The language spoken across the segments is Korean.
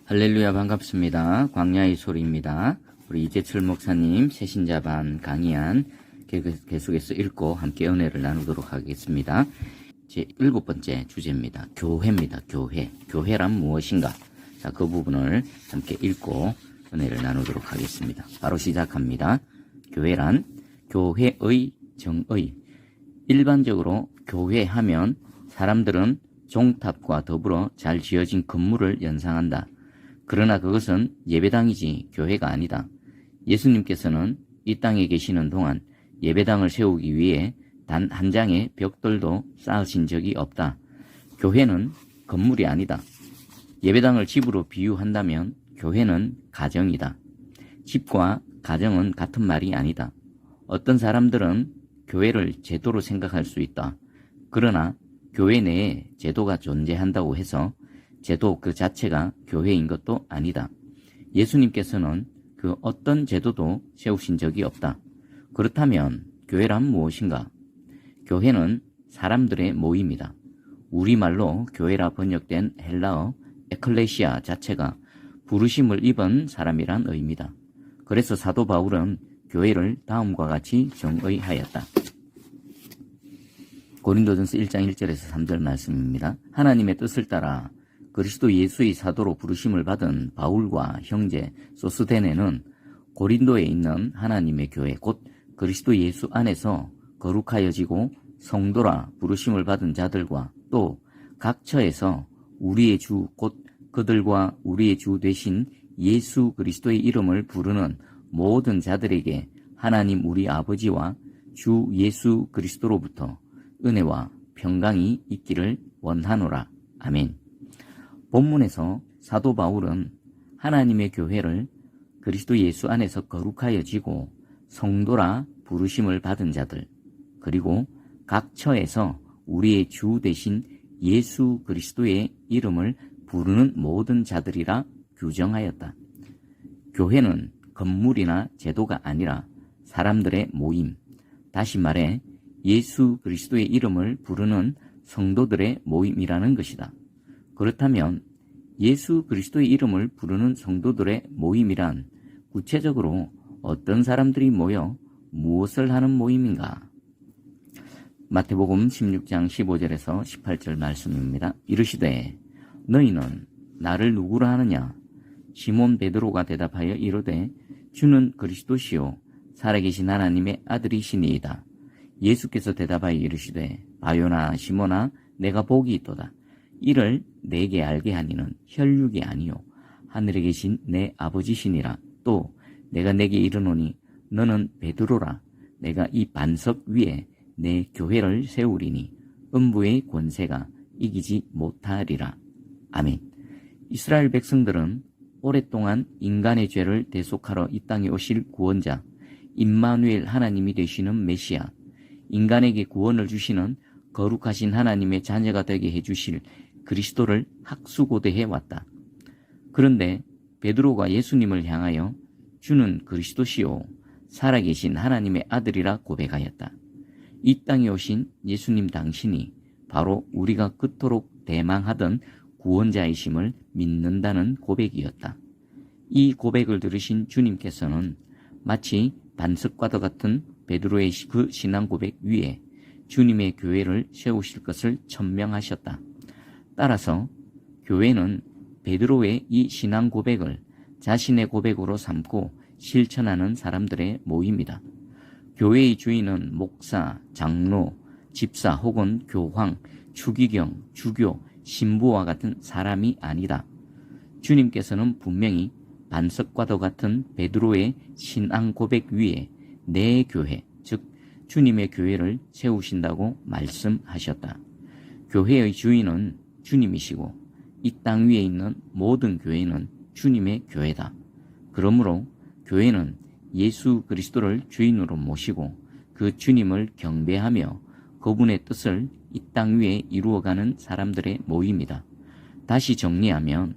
할렐루야, 반갑습니다. 광야의 소리입니다. 우리 이재철 목사님 새신자반 강의안 계속해서 읽고 함께 은혜를 나누도록 하겠습니다. 제 7번째 주제입니다. 교회입니다. 교회. 교회란 무엇인가? 자, 그 부분을 함께 읽고 은혜를 나누도록 하겠습니다. 바로 시작합니다. 교회란 교회의 정의. 일반적으로 교회하면 사람들은 종탑과 더불어 잘 지어진 건물을 연상한다. 그러나 그것은 예배당이지 교회가 아니다. 예수님께서는 이 땅에 계시는 동안 예배당을 세우기 위해 단 한 장의 벽돌도 쌓으신 적이 없다. 교회는 건물이 아니다. 예배당을 집으로 비유한다면 교회는 가정이다. 집과 가정은 같은 말이 아니다. 어떤 사람들은 교회를 제도로 생각할 수 있다. 그러나 교회 내에 제도가 존재한다고 해서 제도 그 자체가 교회인 것도 아니다. 예수님께서는 그 어떤 제도도 세우신 적이 없다. 그렇다면 교회란 무엇인가? 교회는 사람들의 모임이다. 우리말로 교회라 번역된 헬라어 에클레시아 자체가 부르심을 입은 사람이란 의미다. 그래서 사도 바울은 교회를 다음과 같이 정의하였다. 고린도전서 1장 1절에서 3절 말씀입니다. 하나님의 뜻을 따라 그리스도 예수의 사도로 부르심을 받은 바울과 형제 소스데네는 고린도에 있는 하나님의 교회 곧 그리스도 예수 안에서 거룩하여지고 성도라 부르심을 받은 자들과 또 각 처에서 우리의 주 곧 그들과 우리의 주 되신 예수 그리스도의 이름을 부르는 모든 자들에게 하나님 우리 아버지와 주 예수 그리스도로부터 은혜와 평강이 있기를 원하노라. 아멘. 본문에서 사도 바울은 하나님의 교회를 그리스도 예수 안에서 거룩하여지고 성도라 부르심을 받은 자들, 그리고 각 처에서 우리의 주 되신 예수 그리스도의 이름을 부르는 모든 자들이라 규정하였다. 교회는 건물이나 제도가 아니라 사람들의 모임, 다시 말해 예수 그리스도의 이름을 부르는 성도들의 모임이라는 것이다. 그렇다면 예수 그리스도의 이름을 부르는 성도들의 모임이란 구체적으로 어떤 사람들이 모여 무엇을 하는 모임인가? 마태복음 16장 15절에서 18절 말씀입니다. 이르시되 너희는 나를 누구라 하느냐? 시몬 베드로가 대답하여 이르되 주는 그리스도시요 살아계신 하나님의 아들이시니이다. 예수께서 대답하여 이르시되 바요나 시몬아 내가 복이 있도다. 이를 내게 알게 하니는 혈육이 아니요 하늘에 계신 내 아버지시니라. 또 내가 내게 이르노니 너는 베드로라. 내가 이 반석 위에 내 교회를 세우리니 음부의 권세가 이기지 못하리라. 아멘. 이스라엘 백성들은 오랫동안 인간의 죄를 대속하러 이 땅에 오실 구원자 임마누엘 하나님이 되시는 메시아, 인간에게 구원을 주시는 거룩하신 하나님의 자녀가 되게 해주실 그리스도를 학수고대해 왔다. 그런데 베드로가 예수님을 향하여 주는 그리스도시요 살아계신 하나님의 아들이라 고백하였다. 이 땅에 오신 예수님 당신이 바로 우리가 그토록 대망하던 구원자이심을 믿는다는 고백이었다. 이 고백을 들으신 주님께서는 마치 반석과도 같은 베드로의 그 신앙 고백 위에 주님의 교회를 세우실 것을 천명하셨다. 따라서 교회는 베드로의 이 신앙 고백을 자신의 고백으로 삼고 실천하는 사람들의 모임이다. 교회의 주인은 목사, 장로, 집사 혹은 교황, 추기경, 주교, 신부와 같은 사람이 아니다. 주님께서는 분명히 반석과도 같은 베드로의 신앙 고백 위에 내 교회, 즉 주님의 교회를 세우신다고 말씀하셨다. 교회의 주인은 주님이시고 이 땅 위에 있는 모든 교회는 주님의 교회다. 그러므로 교회는 예수 그리스도를 주인으로 모시고 그 주님을 경배하며 그분의 뜻을 이 땅 위에 이루어가는 사람들의 모임이다. 다시 정리하면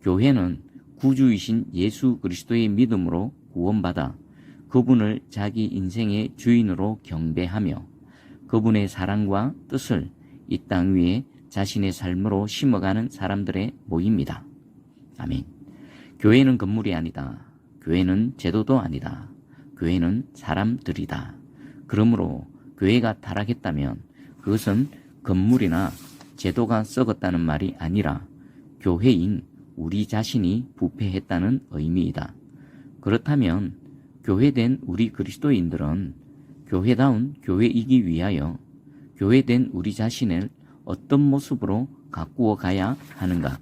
교회는 구주이신 예수 그리스도의 믿음으로 구원받아 그분을 자기 인생의 주인으로 경배하며 그분의 사랑과 뜻을 이 땅 위에 자신의 삶으로 심어가는 사람들의 모임이다. 아멘. 교회는 건물이 아니다. 교회는 제도도 아니다. 교회는 사람들이다. 그러므로 교회가 타락했다면 그것은 건물이나 제도가 썩었다는 말이 아니라 교회인 우리 자신이 부패했다는 의미이다. 그렇다면 교회된 우리 그리스도인들은 교회다운 교회이기 위하여 교회된 우리 자신을 어떤 모습으로 가꾸어 가야 하는가?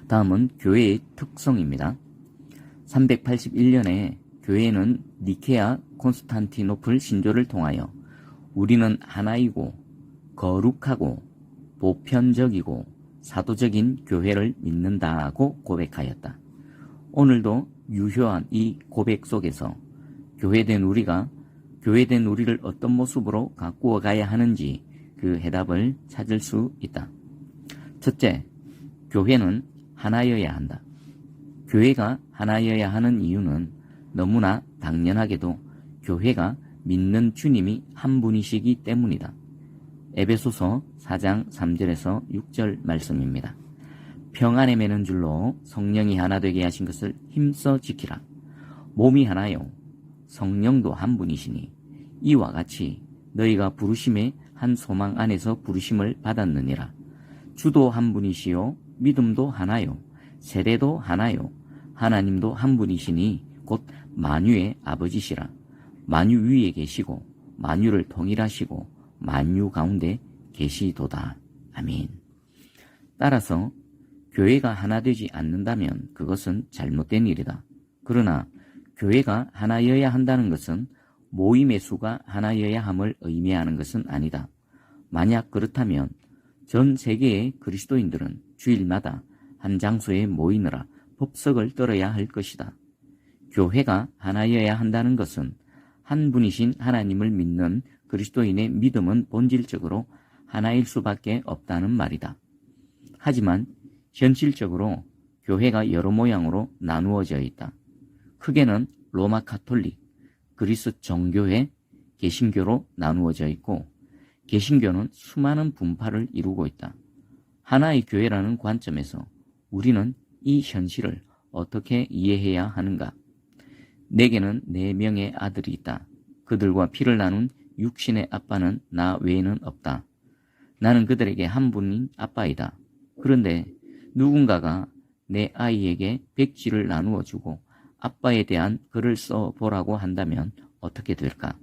다음은 교회의 특성입니다. 381년에 교회는 니케아 콘스탄티노플 신조를 통하여 우리는 하나이고 거룩하고 보편적이고 사도적인 교회를 믿는다고 고백하였다. 오늘도 유효한 이 고백 속에서 교회된 우리를 어떤 모습으로 가꾸어 가야 하는지 그 해답을 찾을 수 있다. 첫째, 교회는 하나여야 한다. 교회가 하나여야 하는 이유는 너무나 당연하게도 교회가 믿는 주님이 한 분이시기 때문이다. 에베소서 4장 3절에서 6절 말씀입니다. 평안에 매는 줄로 성령이 하나 되게 하신 것을 힘써 지키라. 몸이 하나요 성령도 한 분이시니 이와 같이 너희가 부르심의 한 소망 안에서 부르심을 받았느니라. 주도 한 분이시요 믿음도 하나요 세례도 하나요 하나님도 한 분이시니 곧 만유의 아버지시라. 만유 위에 계시고 만유를 통일하시고 만유 가운데 계시도다. 아멘. 따라서 교회가 하나 되지 않는다면 그것은 잘못된 일이다. 그러나 교회가 하나여야 한다는 것은 모임의 수가 하나여야 함을 의미하는 것은 아니다. 만약 그렇다면 전 세계의 그리스도인들은 주일마다 한 장소에 모이느라 법석을 떨어야 할 것이다. 교회가 하나여야 한다는 것은 한 분이신 하나님을 믿는 그리스도인의 믿음은 본질적으로 하나일 수밖에 없다는 말이다. 하지만 현실적으로 교회가 여러 모양으로 나누어져 있다. 크게는 로마 가톨릭, 그리스 정교회, 개신교로 나누어져 있고 개신교는 수많은 분파를 이루고 있다. 하나의 교회라는 관점에서 우리는 이 현실을 어떻게 이해해야 하는가? 내게는 4명의 아들이 있다. 그들과 피를 나눈 육신의 아빠는 나 외에는 없다. 나는 그들에게 한 분인 아빠이다. 그런데 누군가가 내 아이에게 백지를 나누어 주고 아빠에 대한 글을 써보라고 한다면 어떻게 될까?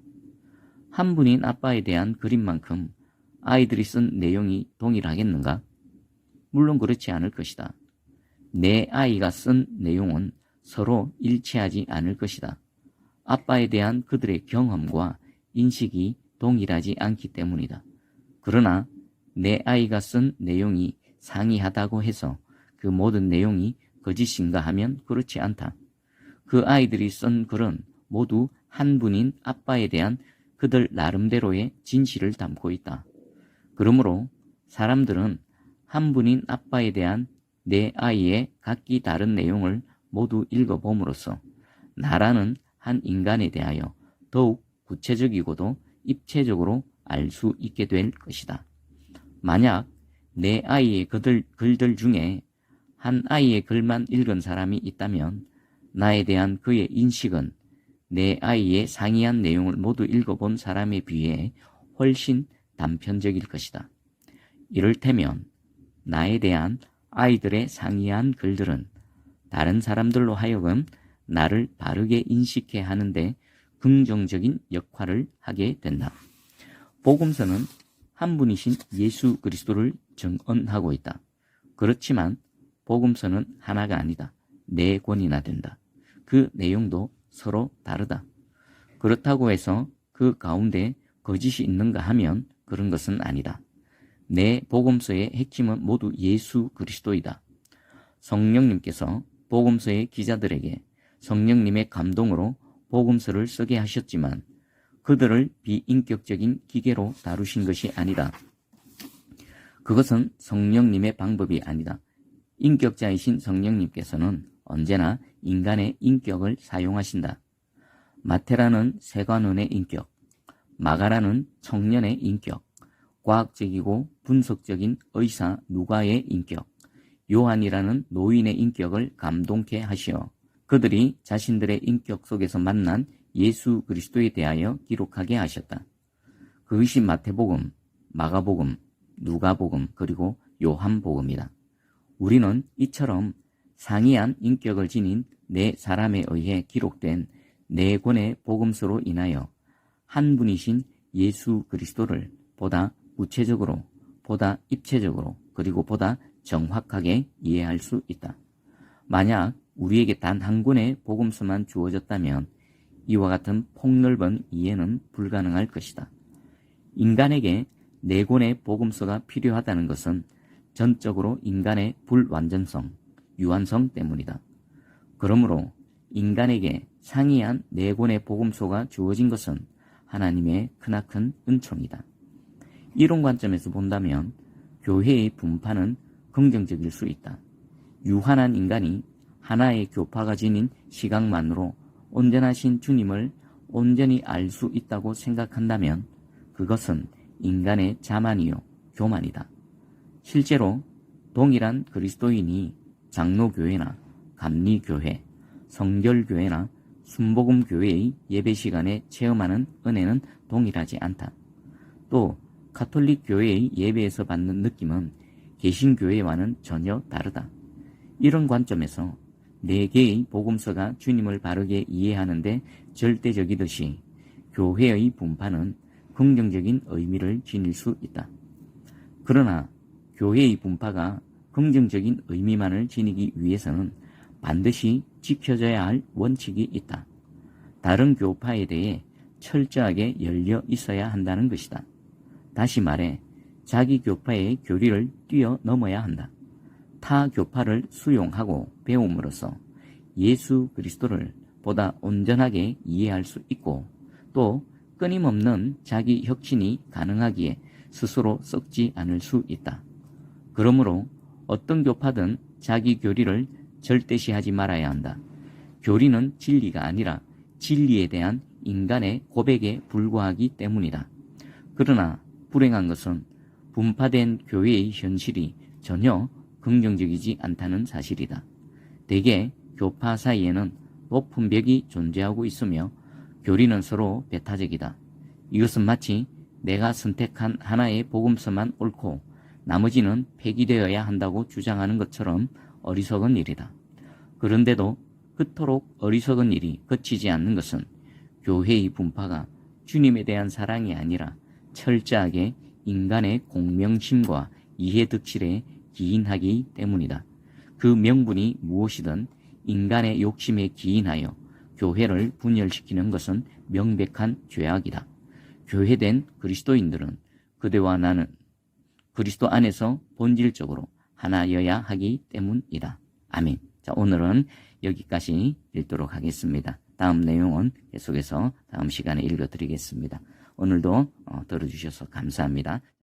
한 분인 아빠에 대한 그림만큼 아이들이 쓴 내용이 동일하겠는가? 물론 그렇지 않을 것이다. 내 아이가 쓴 내용은 서로 일치하지 않을 것이다. 아빠에 대한 그들의 경험과 인식이 동일하지 않기 때문이다. 그러나 내 아이가 쓴 내용이 상이하다고 해서 그 모든 내용이 거짓인가 하면 그렇지 않다. 그 아이들이 쓴 글은 모두 한 분인 아빠에 대한 그들 나름대로의 진실을 담고 있다. 그러므로 사람들은 한 분인 아빠에 대한 내 아이의 각기 다른 내용을 모두 읽어봄으로써 나라는 한 인간에 대하여 더욱 구체적이고도 입체적으로 알 수 있게 될 것이다. 만약 내 아이의 글들 중에 한 아이의 글만 읽은 사람이 있다면 나에 대한 그의 인식은 내 아이의 상이한 내용을 모두 읽어본 사람에 비해 훨씬 단편적일 것이다. 이를테면 나에 대한 아이들의 상이한 글들은 다른 사람들로 하여금 나를 바르게 인식해 하는데 긍정적인 역할을 하게 된다. 복음서는 한 분이신 예수 그리스도를 증언하고 있다. 그렇지만 복음서는 하나가 아니다. 4권이나 된다. 그 내용도 서로 다르다. 그렇다고 해서 그 가운데 거짓이 있는가 하면 그런 것은 아니다. 내 복음서의 핵심은 모두 예수 그리스도이다. 성령님께서 복음서의 기자들에게 성령님의 감동으로 복음서를 쓰게 하셨지만 그들을 비인격적인 기계로 다루신 것이 아니다. 그것은 성령님의 방법이 아니다. 인격자이신 성령님께서는 언제나 인간의 인격을 사용하신다. 마테라는 세관원의 인격, 마가라는 청년의 인격, 과학적이고 분석적인 의사 누가의 인격, 요한이라는 노인의 인격을 감동케 하시어 그들이 자신들의 인격 속에서 만난 예수 그리스도에 대하여 기록하게 하셨다. 그것이 마태복음, 마가복음, 누가복음, 그리고 요한복음이다. 우리는 이처럼 상이한 인격을 지닌 네 사람에 의해 기록된 네 권의 복음서로 인하여 한 분이신 예수 그리스도를 보다 구체적으로, 보다 입체적으로, 그리고 보다 정확하게 이해할 수 있다. 만약 우리에게 단 한 권의 복음서만 주어졌다면 이와 같은 폭넓은 이해는 불가능할 것이다. 인간에게 네 권의 복음서가 필요하다는 것은 전적으로 인간의 불완전성, 유한성 때문이다. 그러므로 인간에게 상이한 네 권의 복음서가 주어진 것은 하나님의 크나큰 은총이다. 이런 관점에서 본다면 교회의 분파는 긍정적일 수 있다. 유한한 인간이 하나의 교파가 지닌 시각만으로 온전하신 주님을 온전히 알 수 있다고 생각한다면 그것은 인간의 자만이요 교만이다. 실제로 동일한 그리스도인이 장로교회나 감리교회, 성결교회나 순복음교회의 예배 시간에 체험하는 은혜는 동일하지 않다. 또 가톨릭 교회의 예배에서 받는 느낌은 개신교회와는 전혀 다르다. 이런 관점에서 네 개의 복음서가 주님을 바르게 이해하는데 절대적이듯이 교회의 분파는 긍정적인 의미를 지닐 수 있다. 그러나 교회의 분파가 긍정적인 의미만을 지니기 위해서는 반드시 지켜져야 할 원칙이 있다. 다른 교파에 대해 철저하게 열려 있어야 한다는 것이다. 다시 말해 자기 교파의 교리를 뛰어넘어야 한다. 타 교파를 수용하고 배움으로써 예수 그리스도를 보다 온전하게 이해할 수 있고 또 끊임없는 자기 혁신이 가능하기에 스스로 썩지 않을 수 있다. 그러므로 어떤 교파든 자기 교리를 절대시하지 말아야 한다. 교리는 진리가 아니라 진리에 대한 인간의 고백에 불과하기 때문이다. 그러나 불행한 것은 분파된 교회의 현실이 전혀 긍정적이지 않다는 사실이다. 대개 교파 사이에는 높은 벽이 존재하고 있으며 교리는 서로 배타적이다. 이것은 마치 내가 선택한 하나의 복음서만 옳고 나머지는 폐기되어야 한다고 주장하는 것처럼 어리석은 일이다. 그런데도 그토록 어리석은 일이 그치지 않는 것은 교회의 분파가 주님에 대한 사랑이 아니라 철저하게 인간의 공명심과 이해득실에 기인하기 때문이다. 그 명분이 무엇이든 인간의 욕심에 기인하여 교회를 분열시키는 것은 명백한 죄악이다. 교회된 그리스도인들은 그대와 나는 그리스도 안에서 본질적으로 하나여야 하기 때문이다. 아멘. 자, 오늘은 여기까지 읽도록 하겠습니다. 다음 내용은 계속해서 다음 시간에 읽어드리겠습니다. 오늘도 들어주셔서 감사합니다.